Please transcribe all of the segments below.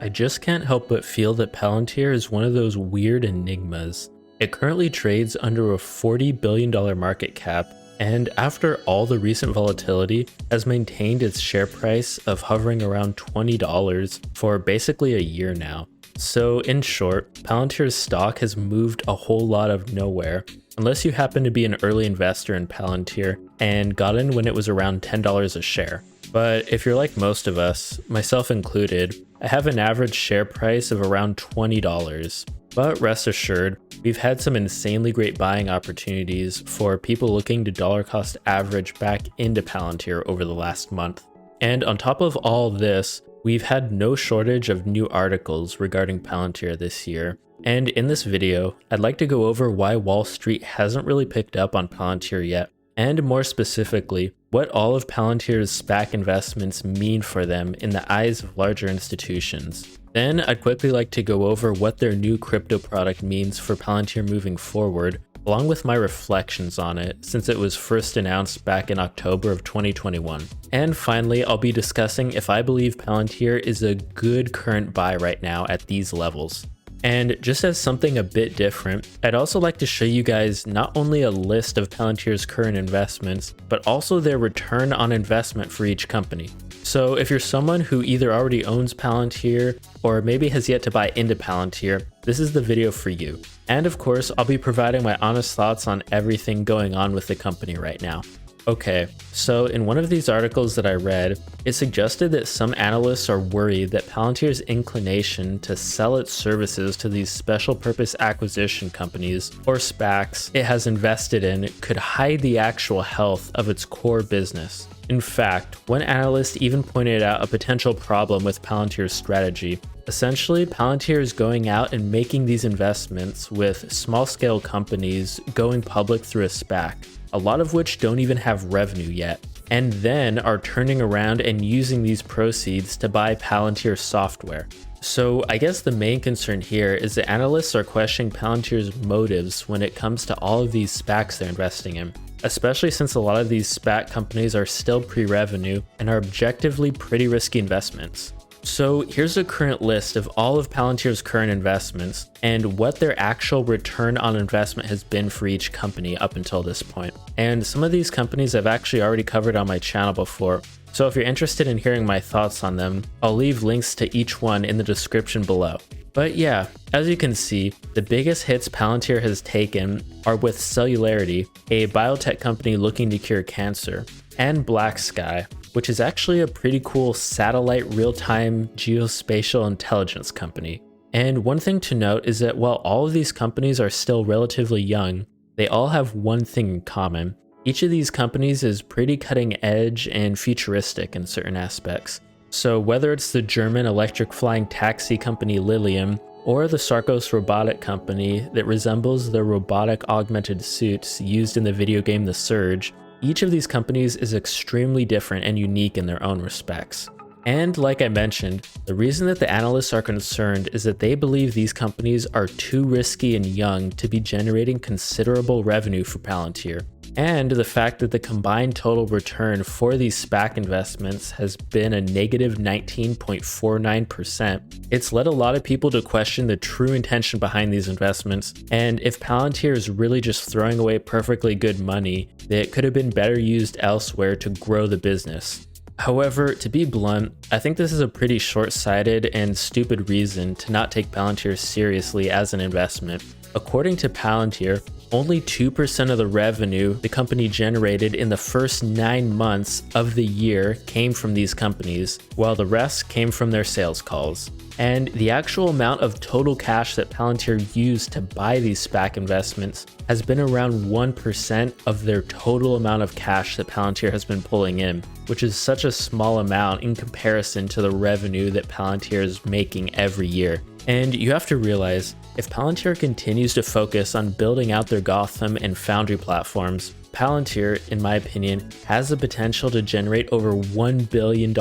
I just can't help but feel that Palantir is one of those weird enigmas. It currently trades under a $40 billion market cap, and after all the recent volatility, has maintained its share price of hovering around $20 for basically a year now. So in short, Palantir's stock has moved a whole lot of nowhere, unless you happen to be an early investor in Palantir and got in when it was around $10 a share. But if you're like most of us, myself included, I have an average share price of around $20. But rest assured, we've had some insanely great buying opportunities for people looking to dollar cost average back into Palantir over the last month. And on top of all this, we've had no shortage of new articles regarding Palantir this year. And in this video, I'd like to go over why Wall Street hasn't really picked up on Palantir yet, and more specifically, what all of Palantir's SPAC investments mean for them in the eyes of larger institutions. Then I'd quickly like to go over what their new crypto product means for Palantir moving forward, along with my reflections on it since it was first announced back in October of 2021. And finally, I'll be discussing if I believe Palantir is a good current buy right now at these levels. And just as something a bit different, I'd also like to show you guys not only a list of Palantir's current investments, but also their return on investment for each company. So if you're someone who either already owns Palantir or maybe has yet to buy into Palantir, this is the video for you. And of course, I'll be providing my honest thoughts on everything going on with the company right now. Okay, so in one of these articles that I read, it suggested that some analysts are worried that Palantir's inclination to sell its services to these special purpose acquisition companies, or SPACs, it has invested in could hide the actual health of its core business. In fact, one analyst even pointed out a potential problem with Palantir's strategy. Essentially, Palantir is going out and making these investments with small-scale companies going public through a SPAC, a lot of which don't even have revenue yet, and then are turning around and using these proceeds to buy Palantir software. So I guess the main concern here is that analysts are questioning Palantir's motives when it comes to all of these SPACs they're investing in, especially since a lot of these SPAC companies are still pre-revenue and are objectively pretty risky investments. So here's a current list of all of Palantir's current investments and what their actual return on investment has been for each company up until this point. And some of these companies I've actually already covered on my channel before, so if you're interested in hearing my thoughts on them, I'll leave links to each one in the description below. But yeah, as you can see, the biggest hits Palantir has taken are with Cellularity, a biotech company looking to cure cancer, and BlackSky, which is actually a pretty cool satellite real-time geospatial intelligence company. And one thing to note is that while all of these companies are still relatively young, they all have one thing in common. Each of these companies is pretty cutting edge and futuristic in certain aspects. So whether it's the German electric flying taxi company Lilium, or the Sarcos robotic company that resembles the robotic augmented suits used in the video game The Surge, each of these companies is extremely different and unique in their own respects. And like I mentioned, the reason that the analysts are concerned is that they believe these companies are too risky and young to be generating considerable revenue for Palantir. And the fact that the combined total return for these SPAC investments has been a negative 19.49%, it's led a lot of people to question the true intention behind these investments, and if Palantir is really just throwing away perfectly good money that could have been better used elsewhere to grow the business. However, to be blunt, I think this is a pretty short-sighted and stupid reason to not take Palantir seriously as an investment. According to Palantir, only 2% of the revenue the company generated in the first 9 months of the year came from these companies, while the rest came from their sales calls. And the actual amount of total cash that Palantir used to buy these SPAC investments has been around 1% of their total amount of cash that Palantir has been pulling in, which is such a small amount in comparison to the revenue that Palantir is making every year. And you have to realize, if Palantir continues to focus on building out their Gotham and Foundry platforms, Palantir, in my opinion, has the potential to generate over $1 billion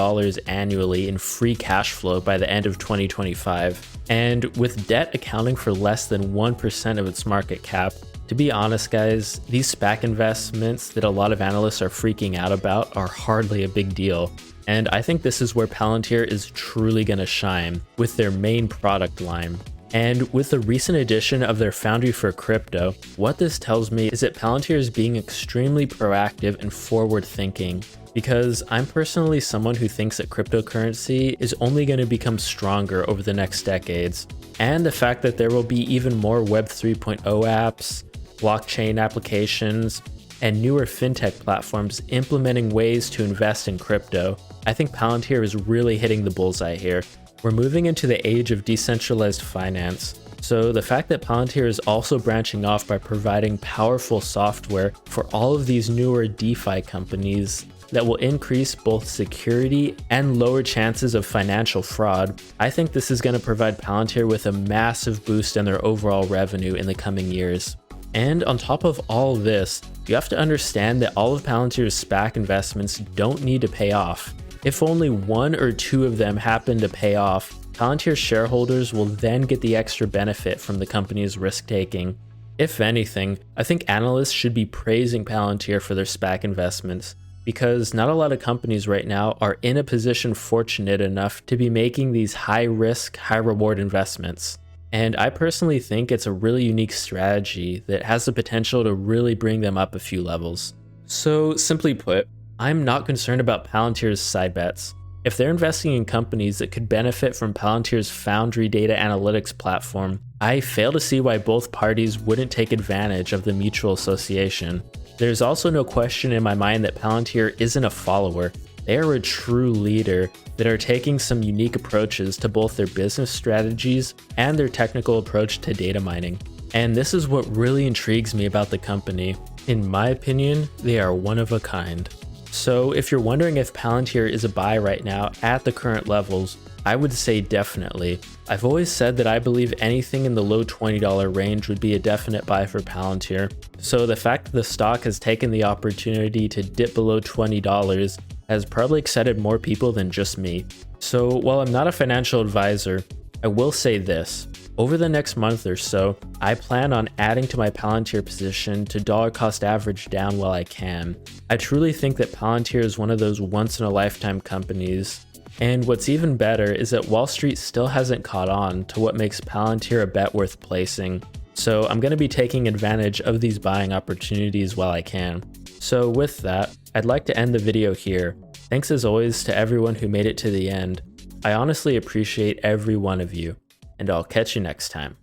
annually in free cash flow by the end of 2025. And with debt accounting for less than 1% of its market cap, To be honest guys, these SPAC investments that a lot of analysts are freaking out about are hardly a big deal. And I think this is where Palantir is truly going to shine with their main product line. And with the recent addition of their Foundry for crypto, what this tells me is that Palantir is being extremely proactive and forward thinking, because I'm personally someone who thinks that cryptocurrency is only going to become stronger over the next decades. And the fact that there will be even more Web 3.0 apps, blockchain applications, and newer fintech platforms implementing ways to invest in crypto, I think Palantir is really hitting the bullseye here. We're moving into the age of decentralized finance. So the fact that Palantir is also branching off by providing powerful software for all of these newer DeFi companies that will increase both security and lower chances of financial fraud, I think this is going to provide Palantir with a massive boost in their overall revenue in the coming years. And on top of all this, you have to understand that all of Palantir's SPAC investments don't need to pay off. If only one or two of them happen to pay off, Palantir shareholders will then get the extra benefit from the company's risk-taking. If anything, I think analysts should be praising Palantir for their SPAC investments, because not a lot of companies right now are in a position fortunate enough to be making these high-risk, high-reward investments. And I personally think it's a really unique strategy that has the potential to really bring them up a few levels. So simply put, I'm not concerned about Palantir's side bets. If they're investing in companies that could benefit from Palantir's Foundry data analytics platform, I fail to see why both parties wouldn't take advantage of the mutual association. There's also no question in my mind that Palantir isn't a follower. They are a true leader that are taking some unique approaches to both their business strategies and their technical approach to data mining. And this is what really intrigues me about the company. In my opinion, they are one of a kind. So if you're wondering if Palantir is a buy right now at the current levels, I would say definitely. I've always said that I believe anything in the low $20 range would be a definite buy for Palantir. So the fact that the stock has taken the opportunity to dip below $20 has probably excited more people than just me. So while I'm not a financial advisor, I will say this. Over the next month or so, I plan on adding to my Palantir position to dollar cost average down while I can. I truly think that Palantir is one of those once-in-a-lifetime companies. And what's even better is that Wall Street still hasn't caught on to what makes Palantir a bet worth placing. So I'm going to be taking advantage of these buying opportunities while I can. So with that, I'd like to end the video here. Thanks as always to everyone who made it to the end. I honestly appreciate every one of you, and I'll catch you next time.